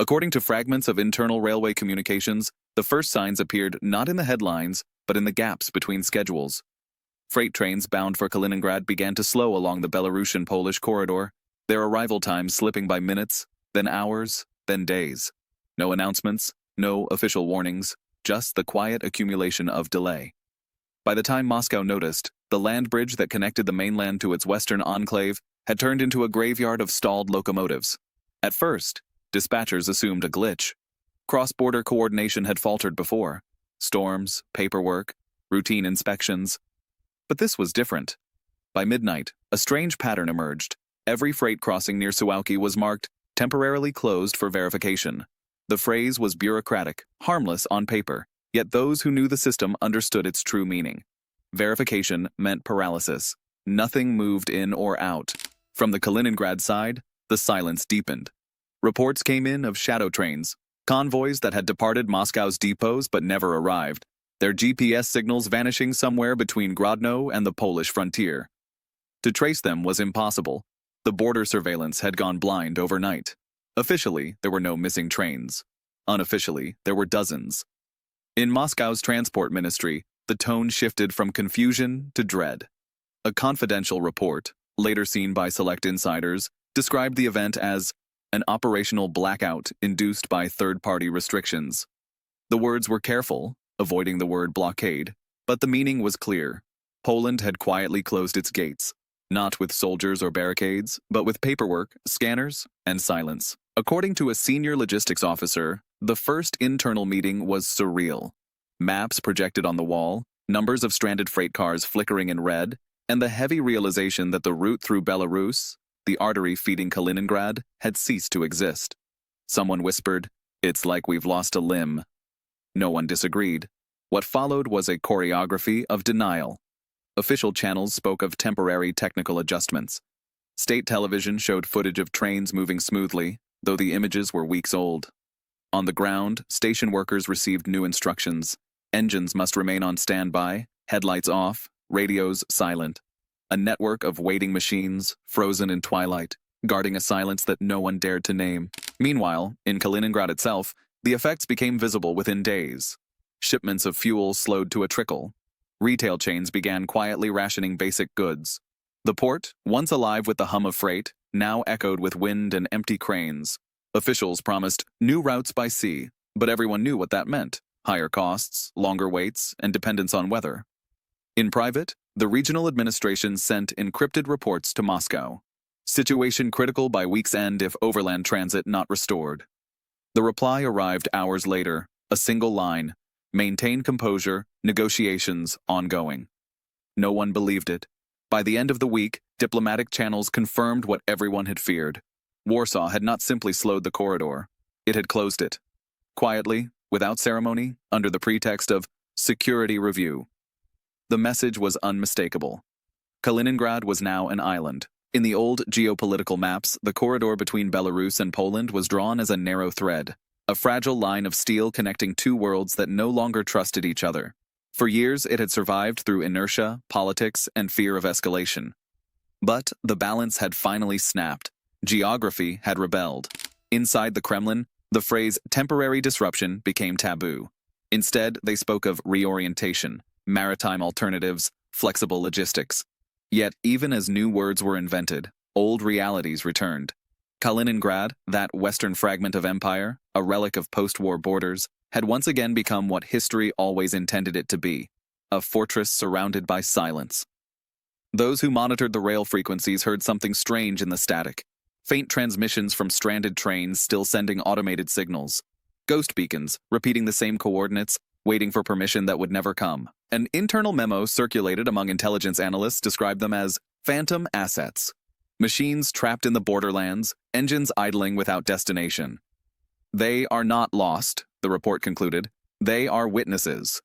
According to fragments of internal railway communications, the first signs appeared not in the headlines, but in the gaps between schedules. Freight trains bound for Kaliningrad began to slow along the Belarusian-Polish corridor, their arrival times slipping by minutes, then hours, then days. No announcements, no official warnings, just the quiet accumulation of delay. By the time Moscow noticed, the land bridge that connected the mainland to its western enclave had turned into a graveyard of stalled locomotives. At first, dispatchers assumed a glitch. Cross-border coordination had faltered before. Storms, paperwork, routine inspections. But this was different. By midnight, a strange pattern emerged. Every freight crossing near Suwałki was marked temporarily closed for verification. The phrase was bureaucratic, harmless on paper, yet those who knew the system understood its true meaning. Verification meant paralysis. Nothing moved in or out. From the Kaliningrad side, the silence deepened. Reports came in of shadow trains, convoys that had departed Moscow's depots but never arrived, their GPS signals vanishing somewhere between Grodno and the Polish frontier. To trace them was impossible. The border surveillance had gone blind overnight. Officially, there were no missing trains. Unofficially, there were dozens. In Moscow's transport ministry, the tone shifted from confusion to dread. A confidential report, later seen by select insiders, described the event as an operational blackout induced by third-party restrictions. The words were careful, avoiding the word blockade, but the meaning was clear. Poland had quietly closed its gates, not with soldiers or barricades, but with paperwork, scanners, and silence. According to a senior logistics officer, the first internal meeting was surreal. Maps projected on the wall, numbers of stranded freight cars flickering in red, and the heavy realization that the route through Belarus, the artery feeding Kaliningrad, had ceased to exist. Someone whispered, "It's like we've lost a limb." No one disagreed. What followed was a choreography of denial. Official channels spoke of temporary technical adjustments. State television showed footage of trains moving smoothly, though the images were weeks old. On the ground, station workers received new instructions. Engines must remain on standby, headlights off, radios silent. A network of waiting machines, frozen in twilight, guarding a silence that no one dared to name. Meanwhile, in Kaliningrad itself, the effects became visible within days. Shipments of fuel slowed to a trickle. Retail chains began quietly rationing basic goods. The port, once alive with the hum of freight, now echoed with wind and empty cranes. Officials promised new routes by sea, but everyone knew what that meant: higher costs, longer waits, and dependence on weather. In private, the regional administration sent encrypted reports to Moscow. Situation critical by week's end if overland transit not restored. The reply arrived hours later, a single line: maintain composure, negotiations ongoing. No one believed it. By the end of the week, diplomatic channels confirmed what everyone had feared. Warsaw had not simply slowed the corridor, it had closed it. Quietly, without ceremony, under the pretext of security review. The message was unmistakable. Kaliningrad was now an island. In the old geopolitical maps, the corridor between Belarus and Poland was drawn as a narrow thread, a fragile line of steel connecting two worlds that no longer trusted each other. For years, it had survived through inertia, politics, and fear of escalation. But the balance had finally snapped. Geography had rebelled. Inside the Kremlin, the phrase temporary disruption became taboo. Instead, they spoke of reorientation, maritime alternatives, flexible logistics. Yet, even as new words were invented, old realities returned. Kaliningrad, that western fragment of empire, a relic of post-war borders, had once again become what history always intended it to be: a fortress surrounded by silence. Those who monitored the rail frequencies heard something strange in the static. Faint transmissions from stranded trains still sending automated signals. Ghost beacons, repeating the same coordinates, waiting for permission that would never come. An internal memo circulated among intelligence analysts described them as phantom assets. Machines trapped in the borderlands, engines idling without destination. They are not lost, the report concluded. They are witnesses.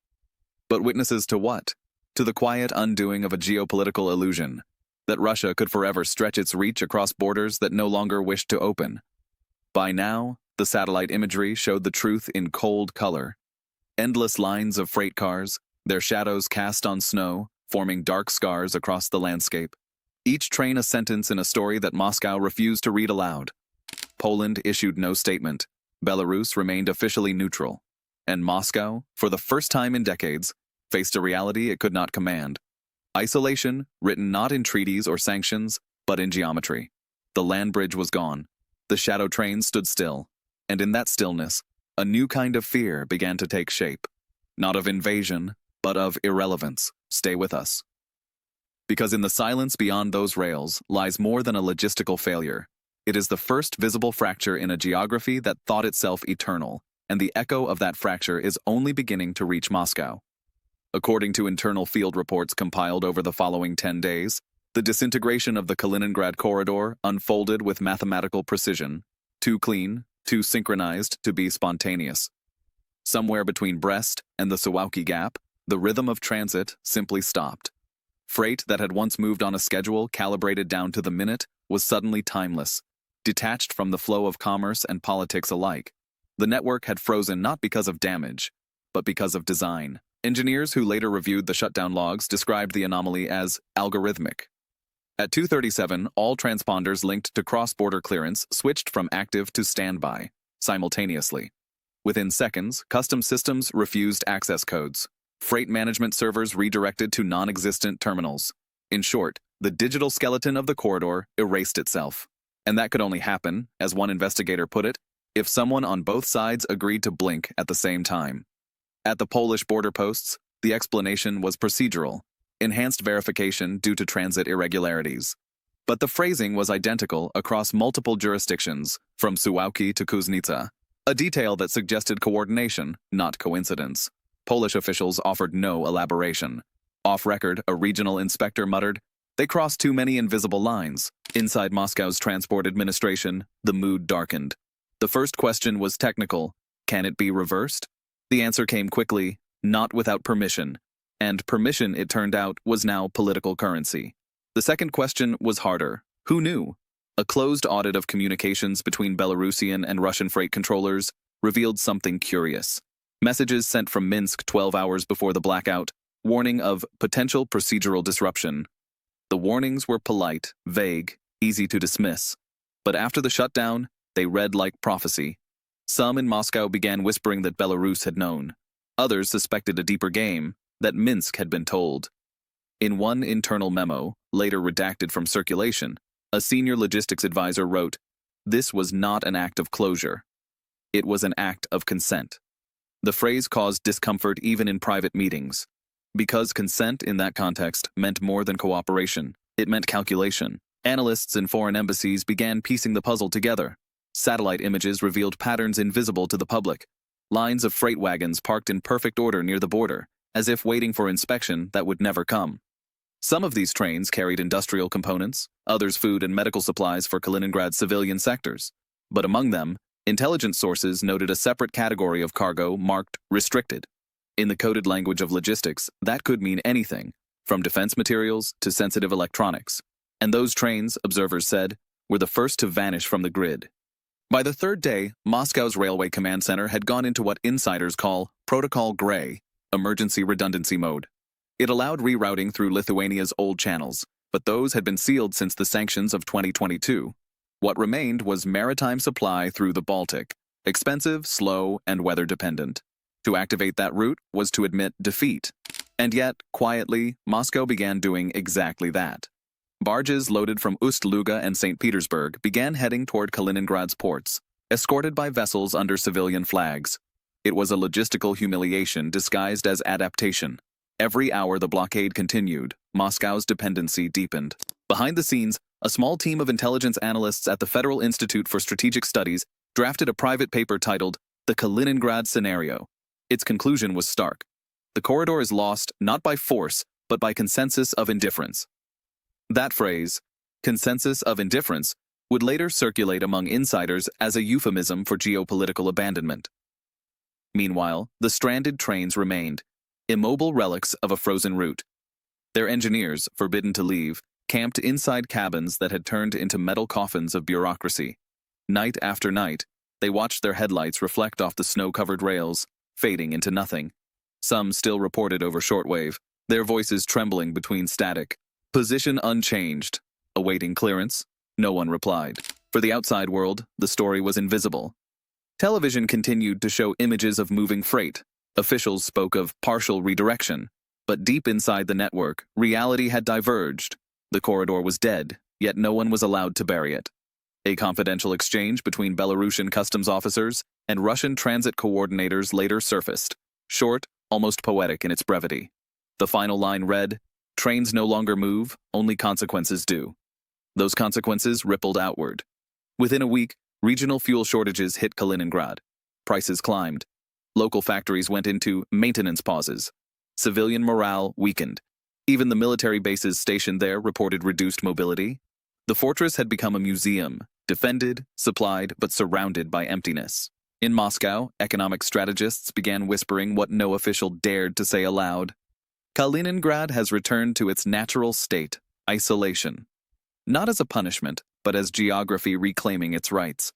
But witnesses to what? To the quiet undoing of a geopolitical illusion. That Russia could forever stretch its reach across borders that no longer wished to open. By now, the satellite imagery showed the truth in cold color. Endless lines of freight cars, their shadows cast on snow, forming dark scars across the landscape. Each train a sentence in a story that Moscow refused to read aloud. Poland issued no statement. Belarus remained officially neutral, and Moscow, for the first time in decades, faced a reality it could not command. Isolation, written not in treaties or sanctions, but in geometry. The land bridge was gone. The shadow train stood still, and in that stillness, a new kind of fear began to take shape. Not of invasion, but of irrelevance. Stay with us. Because in the silence beyond those rails lies more than a logistical failure. It is the first visible fracture in a geography that thought itself eternal, and the echo of that fracture is only beginning to reach Moscow. According to internal field reports compiled over the following 10 days, the disintegration of the Kaliningrad corridor unfolded with mathematical precision, too clean, too synchronized to be spontaneous. Somewhere between Brest and the Suwałki Gap, the rhythm of transit simply stopped. Freight that had once moved on a schedule calibrated down to the minute was suddenly timeless, detached from the flow of commerce and politics alike. The network had frozen not because of damage, but because of design. Engineers who later reviewed the shutdown logs described the anomaly as algorithmic. At 2:37, all transponders linked to cross-border clearance switched from active to standby, simultaneously. Within seconds, custom systems refused access codes. Freight management servers redirected to non-existent terminals. In short, the digital skeleton of the corridor erased itself. And that could only happen, as one investigator put it, if someone on both sides agreed to blink at the same time. At the Polish border posts, the explanation was procedural, enhanced verification due to transit irregularities. But the phrasing was identical across multiple jurisdictions, from Suwałki to Kuźnica, a detail that suggested coordination, not coincidence. Polish officials offered no elaboration. Off record, a regional inspector muttered, "They crossed too many invisible lines." Inside Moscow's transport administration, the mood darkened. The first question was technical. Can it be reversed? The answer came quickly, not without permission. And permission, it turned out, was now political currency. The second question was harder. Who knew? A closed audit of communications between Belarusian and Russian freight controllers revealed something curious. Messages sent from Minsk 12 hours before the blackout, warning of potential procedural disruption. The warnings were polite, vague, easy to dismiss. But after the shutdown, they read like prophecy. Some in Moscow began whispering that Belarus had known. Others suspected a deeper game, that Minsk had been told. In one internal memo, later redacted from circulation, a senior logistics advisor wrote, "This was not an act of closure. It was an act of consent." The phrase caused discomfort even in private meetings. Because consent in that context meant more than cooperation, it meant calculation. Analysts in foreign embassies began piecing the puzzle together. Satellite images revealed patterns invisible to the public. Lines of freight wagons parked in perfect order near the border, as if waiting for inspection that would never come. Some of these trains carried industrial components, others food and medical supplies for Kaliningrad's civilian sectors. But among them, intelligence sources noted a separate category of cargo marked restricted. In the coded language of logistics, that could mean anything, from defense materials to sensitive electronics. And those trains, observers said, were the first to vanish from the grid. By the third day, Moscow's railway command center had gone into what insiders call Protocol Gray, emergency redundancy mode. It allowed rerouting through Lithuania's old channels, but those had been sealed since the sanctions of 2022. What remained was maritime supply through the Baltic, expensive, slow, and weather-dependent. To activate that route was to admit defeat. And yet, quietly, Moscow began doing exactly that. Barges loaded from Ust-Luga and St. Petersburg began heading toward Kaliningrad's ports, escorted by vessels under civilian flags. It was a logistical humiliation disguised as adaptation. Every hour the blockade continued, Moscow's dependency deepened. Behind the scenes, a small team of intelligence analysts at the Federal Institute for Strategic Studies drafted a private paper titled The Kaliningrad Scenario. Its conclusion was stark. The corridor is lost not by force, but by consensus of indifference. That phrase, consensus of indifference, would later circulate among insiders as a euphemism for geopolitical abandonment. Meanwhile, the stranded trains remained, immobile relics of a frozen route. Their engineers, forbidden to leave, camped inside cabins that had turned into metal coffins of bureaucracy. Night after night, they watched their headlights reflect off the snow-covered rails, fading into nothing. Some still reported over shortwave, their voices trembling between static. Position unchanged. Awaiting clearance, no one replied. For the outside world, the story was invisible. Television continued to show images of moving freight. Officials spoke of partial redirection. But deep inside the network, reality had diverged. The corridor was dead, yet no one was allowed to bury it. A confidential exchange between Belarusian customs officers and Russian transit coordinators later surfaced, short, almost poetic in its brevity. The final line read, "Trains no longer move, only consequences do." Those consequences rippled outward. Within a week, regional fuel shortages hit Kaliningrad. Prices climbed. Local factories went into maintenance pauses. Civilian morale weakened. Even the military bases stationed there reported reduced mobility. The fortress had become a museum, defended, supplied, but surrounded by emptiness. In Moscow, economic strategists began whispering what no official dared to say aloud. Kaliningrad has returned to its natural state, isolation. Not as a punishment, but as geography reclaiming its rights.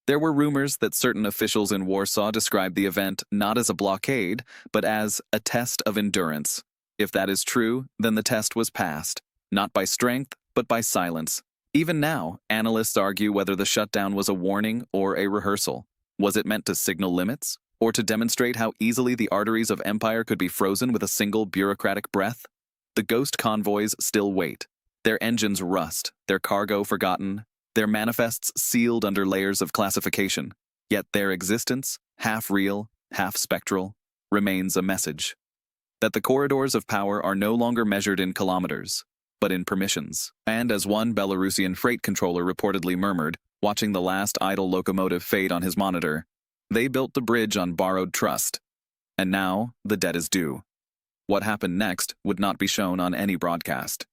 There were rumors that certain officials in Warsaw described the event not as a blockade, but as a test of endurance. If that is true, then the test was passed, not by strength, but by silence. Even now, analysts argue whether the shutdown was a warning or a rehearsal. Was it meant to signal limits, or to demonstrate how easily the arteries of empire could be frozen with a single bureaucratic breath? The ghost convoys still wait. Their engines rust, their cargo forgotten, their manifests sealed under layers of classification. Yet their existence, half real, half spectral, remains a message. That the corridors of power are no longer measured in kilometers, but in permissions. And as one Belarusian freight controller reportedly murmured, watching the last idle locomotive fade on his monitor, "They built the bridge on borrowed trust. And now, the debt is due." What happened next would not be shown on any broadcast.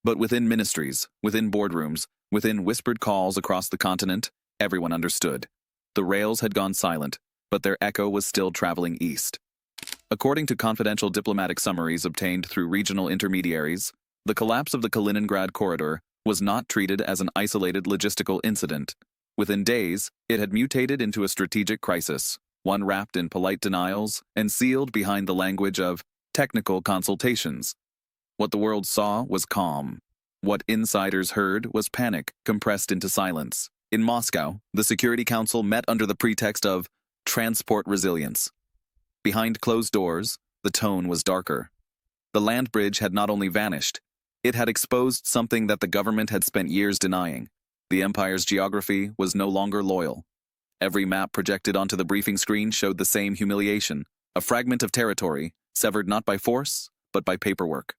But within ministries, within boardrooms, within whispered calls across the continent, everyone understood. The rails had gone silent, but their echo was still traveling east. According to confidential diplomatic summaries obtained through regional intermediaries, the collapse of the Kaliningrad corridor was not treated as an isolated logistical incident. Within days, it had mutated into a strategic crisis, one wrapped in polite denials and sealed behind the language of technical consultations. What the world saw was calm. What insiders heard was panic compressed into silence. In Moscow, the Security Council met under the pretext of transport resilience. Behind closed doors, the tone was darker. The land bridge had not only vanished, it had exposed something that the government had spent years denying. The empire's geography was no longer loyal. Every map projected onto the briefing screen showed the same humiliation, a fragment of territory, severed not by force, but by paperwork.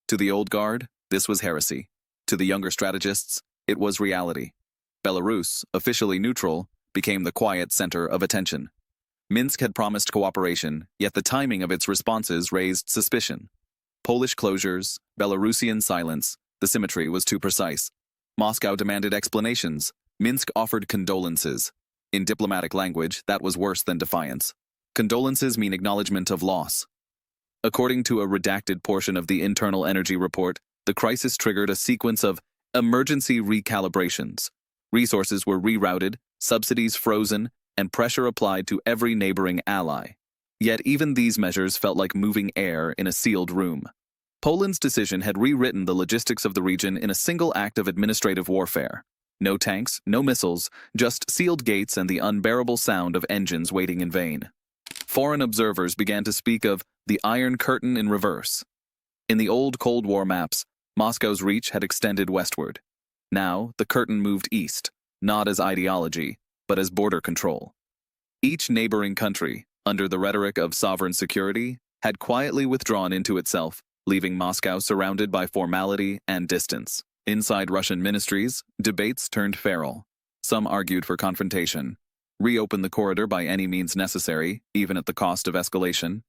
To the old guard, this was heresy. To the younger strategists, it was reality. Belarus, officially neutral, became the quiet center of attention. Minsk had promised cooperation, yet the timing of its responses raised suspicion. Polish closures, Belarusian silence, the symmetry was too precise. Moscow demanded explanations. Minsk offered condolences. In diplomatic language, that was worse than defiance. Condolences mean acknowledgement of loss. According to a redacted portion of the Internal Energy Report, the crisis triggered a sequence of emergency recalibrations. Resources were rerouted, subsidies frozen, and pressure applied to every neighboring ally. Yet even these measures felt like moving air in a sealed room. Poland's decision had rewritten the logistics of the region in a single act of administrative warfare. No tanks, no missiles, just sealed gates and the unbearable sound of engines waiting in vain. Foreign observers began to speak of the Iron Curtain in reverse. In the old Cold War maps, Moscow's reach had extended westward. Now, the curtain moved east, not as ideology, but as border control. Each neighboring country, under the rhetoric of sovereign security, had quietly withdrawn into itself, leaving Moscow surrounded by formality and distance. Inside Russian ministries, debates turned feral. Some argued for confrontation. Reopen the corridor by any means necessary, even at the cost of escalation.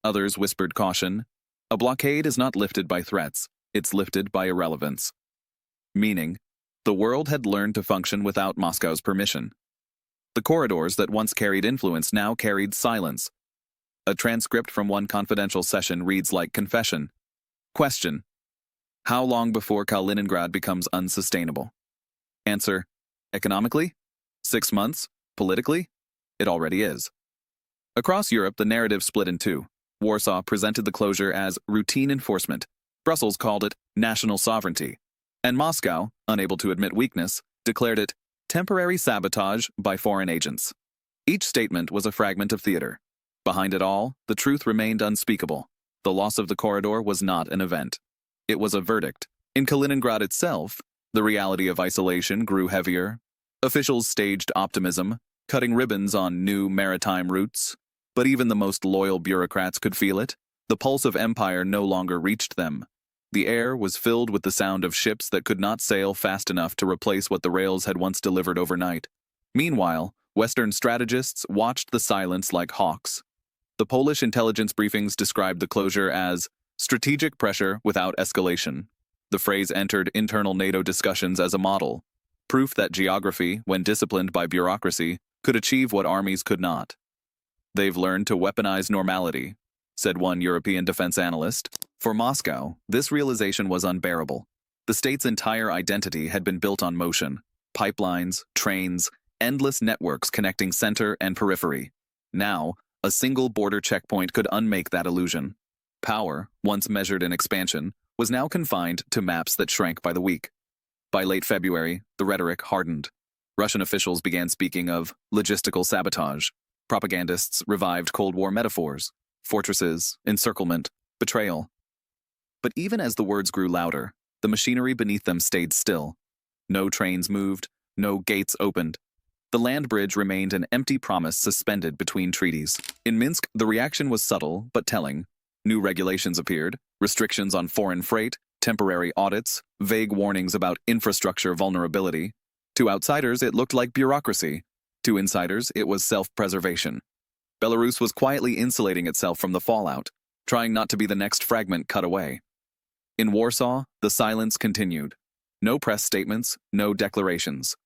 Others whispered caution. A blockade is not lifted by threats, it's lifted by irrelevance. Meaning, the world had learned to function without Moscow's permission. The corridors that once carried influence now carried silence. A transcript from one confidential session reads like confession. Question: how long before Kaliningrad becomes unsustainable? Answer: economically? 6 months? Politically? It already is. Across Europe, the narrative split in two. Warsaw presented the closure as routine enforcement. Brussels called it national sovereignty. And Moscow, unable to admit weakness, declared it temporary sabotage by foreign agents. Each statement was a fragment of theater. Behind it all, the truth remained unspeakable. The loss of the corridor was not an event. It was a verdict. In Kaliningrad itself, the reality of isolation grew heavier. Officials staged optimism, cutting ribbons on new maritime routes. But even the most loyal bureaucrats could feel it. The pulse of empire no longer reached them. The air was filled with the sound of ships that could not sail fast enough to replace what the rails had once delivered overnight. Meanwhile, Western strategists watched the silence like hawks. The Polish intelligence briefings described the closure as strategic pressure without escalation. The phrase entered internal NATO discussions as a model, proof that geography, when disciplined by bureaucracy, could achieve what armies could not. "They've learned to weaponize normality," said one European defense analyst. For Moscow, this realization was unbearable. The state's entire identity had been built on motion: pipelines, trains, endless networks connecting center and periphery. Now, a single border checkpoint could unmake that illusion. Power, once measured in expansion, was now confined to maps that shrank by the week. By late February, the rhetoric hardened. Russian officials began speaking of logistical sabotage. Propagandists revived Cold War metaphors: fortresses, encirclement, betrayal. But even as the words grew louder, the machinery beneath them stayed still. No trains moved, no gates opened. The land bridge remained an empty promise suspended between treaties. In Minsk, the reaction was subtle but telling. New regulations appeared: restrictions on foreign freight, temporary audits, vague warnings about infrastructure vulnerability. To outsiders, it looked like bureaucracy. To insiders, it was self-preservation. Belarus was quietly insulating itself from the fallout, trying not to be the next fragment cut away. In Warsaw, the silence continued. No press statements, no declarations.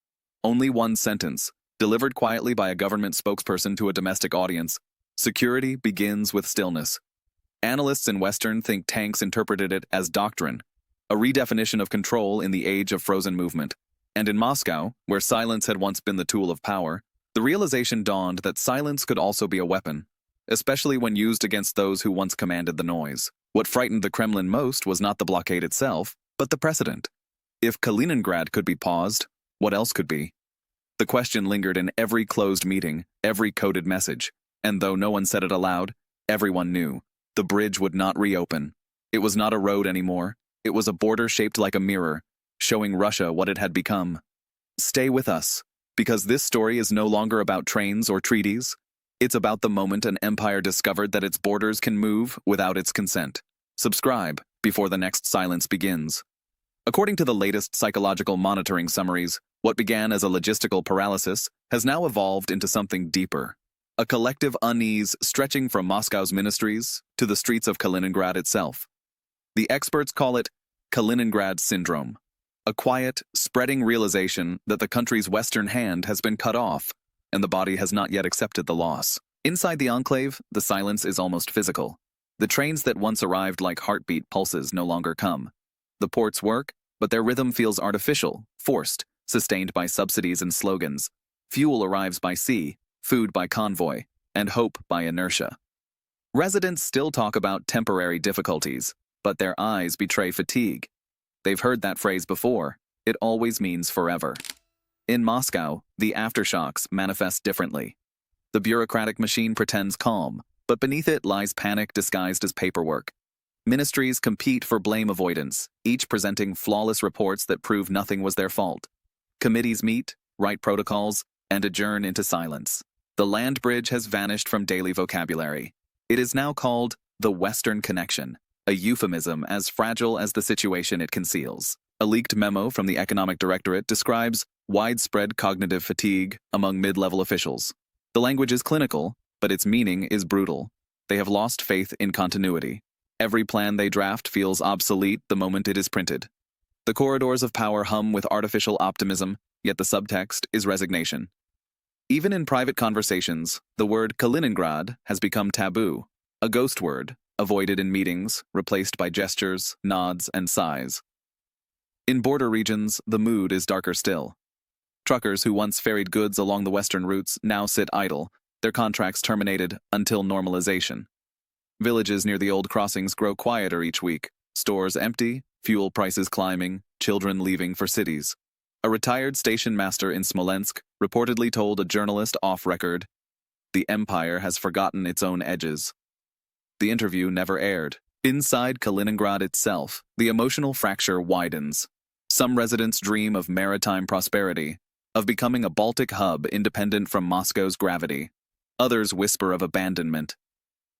Only one sentence, delivered quietly by a government spokesperson to a domestic audience: "Security begins with stillness." Analysts in Western think tanks interpreted it as doctrine, a redefinition of control in the age of frozen movement. And in Moscow, where silence had once been the tool of power, the realization dawned that silence could also be a weapon, especially when used against those who once commanded the noise. What frightened the Kremlin most was not the blockade itself, but the precedent. If Kaliningrad could be paused, what else could be? The question lingered in every closed meeting, every coded message, and though no one said it aloud, everyone knew. The bridge would not reopen. It was not a road anymore. It was a border shaped like a mirror, showing Russia what it had become. Stay with us, because this story is no longer about trains or treaties. It's about the moment an empire discovered that its borders can move without its consent. Subscribe before the next silence begins. According to the latest psychological monitoring summaries, what began as a logistical paralysis has now evolved into something deeper. A collective unease stretching from Moscow's ministries to the streets of Kaliningrad itself. The experts call it Kaliningrad syndrome, a quiet, spreading realization that the country's western hand has been cut off, and the body has not yet accepted the loss. Inside the enclave, the silence is almost physical. The trains that once arrived like heartbeat pulses no longer come. The ports work, but their rhythm feels artificial, forced, sustained by subsidies and slogans. Fuel arrives by sea, food by convoy, and hope by inertia. Residents still talk about temporary difficulties, but their eyes betray fatigue. They've heard that phrase before. It always means forever. In Moscow, the aftershocks manifest differently. The bureaucratic machine pretends calm, but beneath it lies panic disguised as paperwork. Ministries compete for blame avoidance, each presenting flawless reports that prove nothing was their fault. Committees meet, write protocols, and adjourn into silence. The land bridge has vanished from daily vocabulary. It is now called the Western Connection, a euphemism as fragile as the situation it conceals. A leaked memo from the Economic Directorate describes widespread cognitive fatigue among mid-level officials. The language is clinical, but its meaning is brutal. They have lost faith in continuity. Every plan they draft feels obsolete the moment it is printed. The corridors of power hum with artificial optimism, yet the subtext is resignation. Even in private conversations, the word Kaliningrad has become taboo, a ghost word, avoided in meetings, replaced by gestures, nods, and sighs. In border regions, the mood is darker still. Truckers who once ferried goods along the western routes now sit idle, their contracts terminated until normalization. Villages near the old crossings grow quieter each week, stores empty, fuel prices climbing, children leaving for cities. A retired station master in Smolensk reportedly told a journalist off record, The empire has forgotten its own edges. The interview never aired. Inside Kaliningrad itself, the emotional fracture widens. Some residents dream of maritime prosperity, of becoming a Baltic hub independent from Moscow's gravity. Others whisper of abandonment.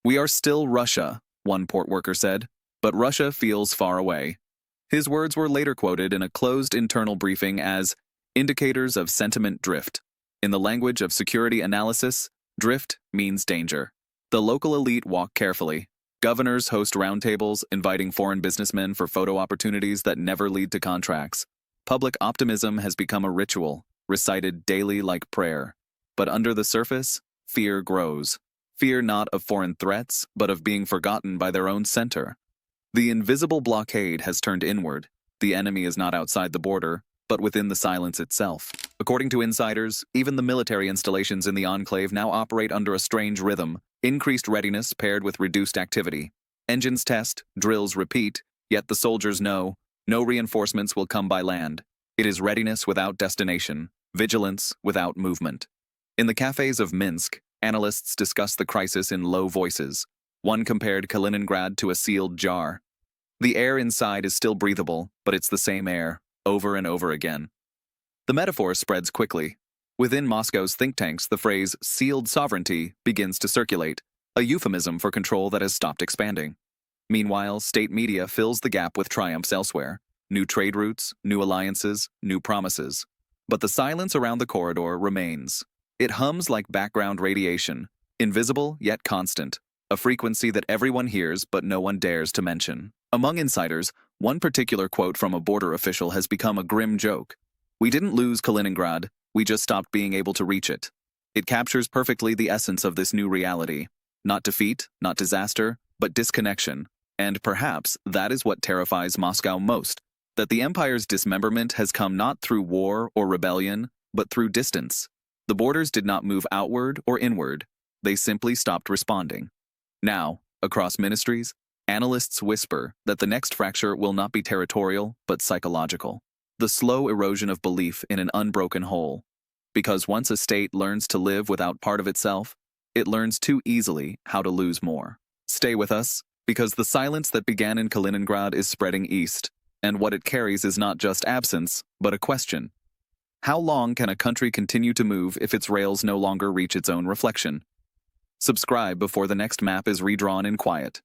"We are still Russia," one port worker said, "but Russia feels far away." His words were later quoted in a closed internal briefing as indicators of sentiment drift. In the language of security analysis, drift means danger. The local elite walk carefully. Governors host roundtables, inviting foreign businessmen for photo opportunities that never lead to contracts. Public optimism has become a ritual, recited daily like prayer. But under the surface, fear grows. Fear not of foreign threats, but of being forgotten by their own center. The invisible blockade has turned inward. The enemy is not outside the border, but within the silence itself. According to insiders, even the military installations in the enclave now operate under a strange rhythm, increased readiness paired with reduced activity. Engines test, drills repeat, yet the soldiers know no reinforcements will come by land. It is readiness without destination, vigilance without movement. In the cafes of Minsk, analysts discuss the crisis in low voices. One compared Kaliningrad to a sealed jar. The air inside is still breathable, but it's the same air, over and over again. The metaphor spreads quickly. Within Moscow's think tanks, the phrase sealed sovereignty begins to circulate, a euphemism for control that has stopped expanding. Meanwhile, state media fills the gap with triumphs elsewhere. New trade routes, new alliances, new promises. But the silence around the corridor remains. It hums like background radiation, invisible yet constant, a frequency that everyone hears but no one dares to mention. Among insiders, one particular quote from a border official has become a grim joke. "We didn't lose Kaliningrad, we just stopped being able to reach it." It captures perfectly the essence of this new reality. Not defeat, not disaster, but disconnection. And perhaps that is what terrifies Moscow most, that the empire's dismemberment has come not through war or rebellion, but through distance. The borders did not move outward or inward, they simply stopped responding. Now, across ministries, analysts whisper that the next fracture will not be territorial, but psychological. The slow erosion of belief in an unbroken whole. Because once a state learns to live without part of itself, it learns too easily how to lose more. Stay with us, because the silence that began in Kaliningrad is spreading east, and what it carries is not just absence, but a question. How long can a country continue to move if its rails no longer reach its own reflection? Subscribe before the next map is redrawn in quiet.